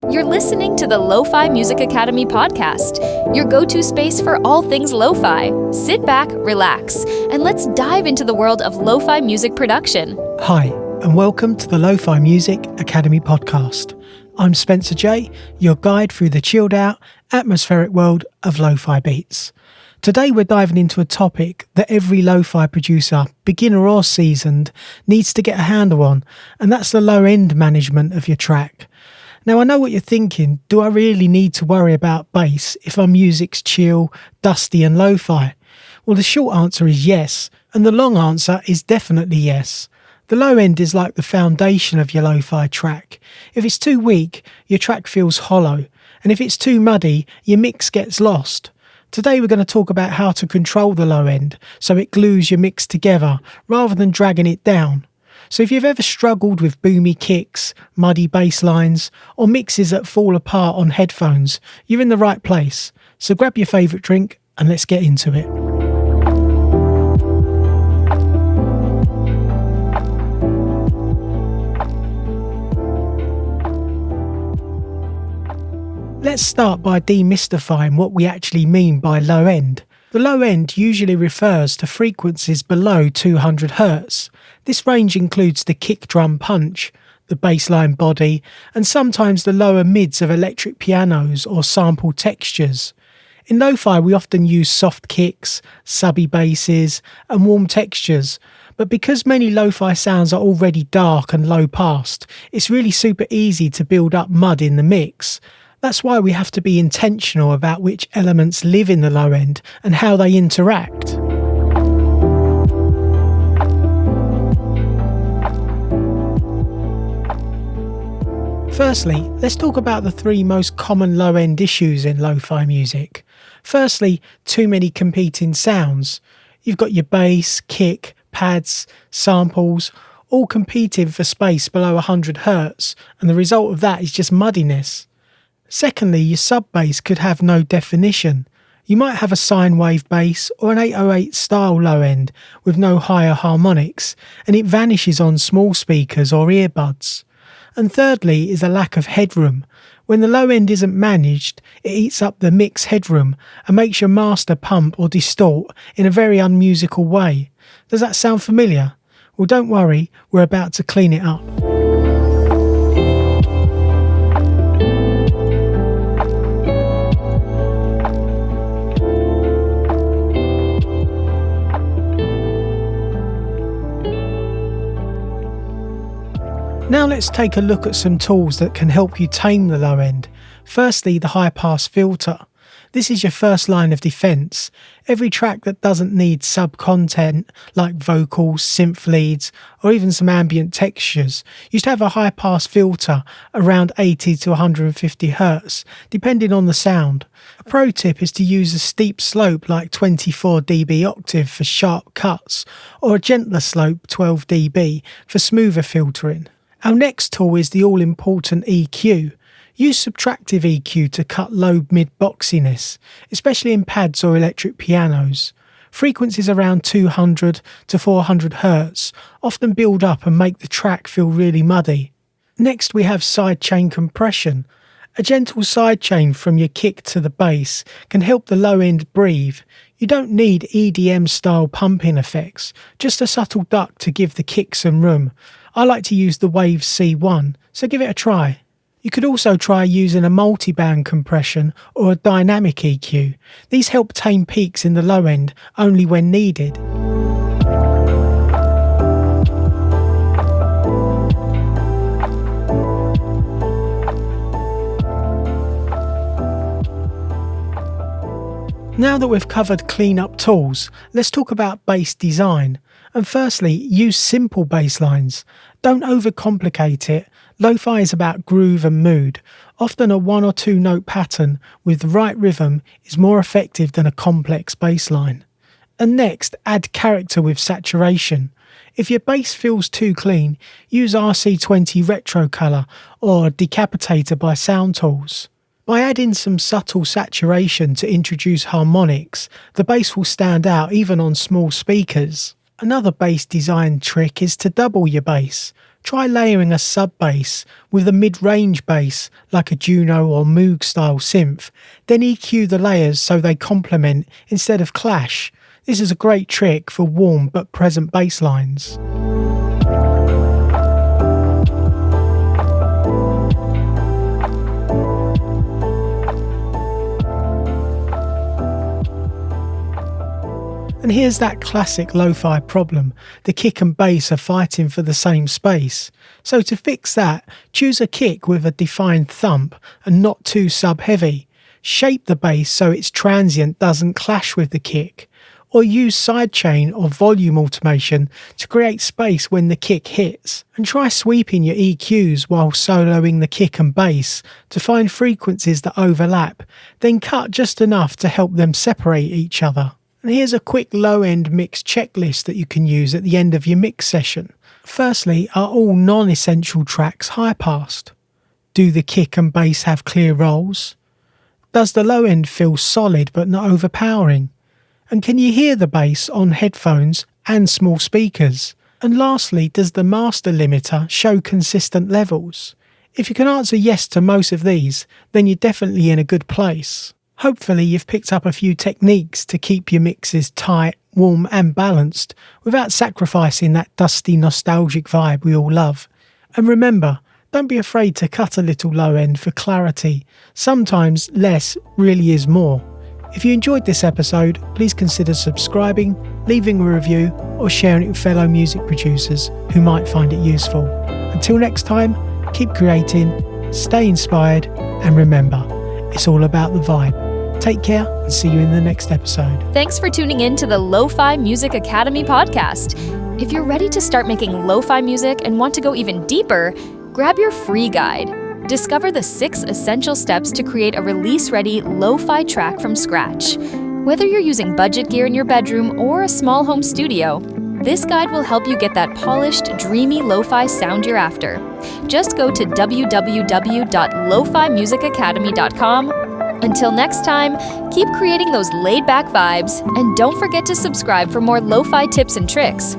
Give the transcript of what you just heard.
You're listening to the Lofi Music Academy podcast, your go-to space for all things lo-fi. Sit back, relax, and let's dive into the world of lo-fi music production. Hi, and welcome to the Lofi Music Academy podcast. I'm Spencer J, your guide through the chilled out, atmospheric world of lo-fi beats. Today we're diving into a topic that every lo-fi producer, beginner or seasoned, needs to get a handle on, and that's the low-end management of your track. Now I know what you're thinking, do I really need to worry about bass if our music's chill, dusty and lo-fi? Well, the short answer is yes, and the long answer is definitely yes. The low end is like the foundation of your lo-fi track. If it's too weak, your track feels hollow, and if it's too muddy, your mix gets lost. Today we're going to talk about how to control the low end so it glues your mix together rather than dragging it down. So if you've ever struggled with boomy kicks, muddy bass lines, or mixes that fall apart on headphones, you're in the right place. So grab your favourite drink and let's get into it. Let's start by demystifying what we actually mean by low end. The low end usually refers to frequencies below 200 Hz. This range includes the kick drum punch, the bassline body, and sometimes the lower mids of electric pianos or sample textures. In lo-fi we often use soft kicks, subby basses, and warm textures, but because many lo-fi sounds are already dark and low passed, it's really super easy to build up mud in the mix. That's why we have to be intentional about which elements live in the low end and how they interact. Firstly, let's talk about the three most common low end issues in lo-fi music. Firstly, too many competing sounds. You've got your bass, kick, pads, samples, all competing for space below 100 Hz, and the result of that is just muddiness. Secondly, your sub-bass could have no definition. You might have a sine wave bass or an 808 style low end with no higher harmonics, and it vanishes on small speakers or earbuds. And thirdly is a lack of headroom. When the low end isn't managed, it eats up the mix headroom and makes your master pump or distort in a very unmusical way. Does that sound familiar? Well, don't worry, we're about to clean it up. Now let's take a look at some tools that can help you tame the low end. Firstly, the high pass filter. This is your first line of defence. Every track that doesn't need sub-content like vocals, synth leads or even some ambient textures used to have a high pass filter around 80 to 150 Hz depending on the sound. A pro tip is to use a steep slope like 24 dB octave for sharp cuts or a gentler slope 12 dB for smoother filtering. Our next tool is the all-important EQ. Use subtractive EQ to cut low mid-boxiness, especially in pads or electric pianos. Frequencies around 200 to 400 Hz often build up and make the track feel really muddy. Next we have sidechain compression. A gentle sidechain from your kick to the bass can help the low end breathe. You don't need EDM style pumping effects, just a subtle duck to give the kick some room. I like to use the Wave C1, so give it a try. You could also try using a multi-band compression or a dynamic EQ. These help tame peaks in the low end only when needed. Now that we've covered clean-up tools, let's talk about bass design. And firstly, use simple bass lines. Don't overcomplicate it. Lo-fi is about groove and mood. Often a one or two note pattern with the right rhythm is more effective than a complex bass line. And next, add character with saturation. If your bass feels too clean, use RC20 Retro Color or Decapitator by Sound Tools. By adding some subtle saturation to introduce harmonics, the bass will stand out even on small speakers. Another bass design trick is to double your bass. Try layering a sub-bass with a mid-range bass like a Juno or Moog style synth, then EQ the layers so they complement instead of clash. This is a great trick for warm but present bass lines. And here's that classic lo-fi problem. The kick and bass are fighting for the same space. So to fix that, choose a kick with a defined thump and not too sub-heavy. Shape the bass so its transient doesn't clash with the kick. Or use sidechain or volume automation to create space when the kick hits. And try sweeping your EQs while soloing the kick and bass to find frequencies that overlap, then cut just enough to help them separate each other. And here's a quick low-end mix checklist that you can use at the end of your mix session. Firstly, are all non-essential tracks high-passed? Do the kick and bass have clear rolls? Does the low end feel solid but not overpowering? And can you hear the bass on headphones and small speakers? And lastly, does the master limiter show consistent levels? If you can answer yes to most of these, then you're definitely in a good place. Hopefully you've picked up a few techniques to keep your mixes tight, warm and balanced without sacrificing that dusty nostalgic vibe we all love. And remember, don't be afraid to cut a little low end for clarity. Sometimes less really is more. If you enjoyed this episode, please consider subscribing, leaving a review or sharing it with fellow music producers who might find it useful. Until next time, keep creating, stay inspired and remember, it's all about the vibe. Take care and see you in the next episode. Thanks for tuning in to the Lo-Fi Music Academy podcast. If you're ready to start making lo-fi music and want to go even deeper, grab your free guide. Discover the 6 essential steps to create a release-ready lo-fi track from scratch. Whether you're using budget gear in your bedroom or a small home studio, this guide will help you get that polished, dreamy lo-fi sound you're after. Just go to www.lofimusicacademy.com. Until next time, keep creating those laid-back vibes, and don't forget to subscribe for more lo-fi tips and tricks.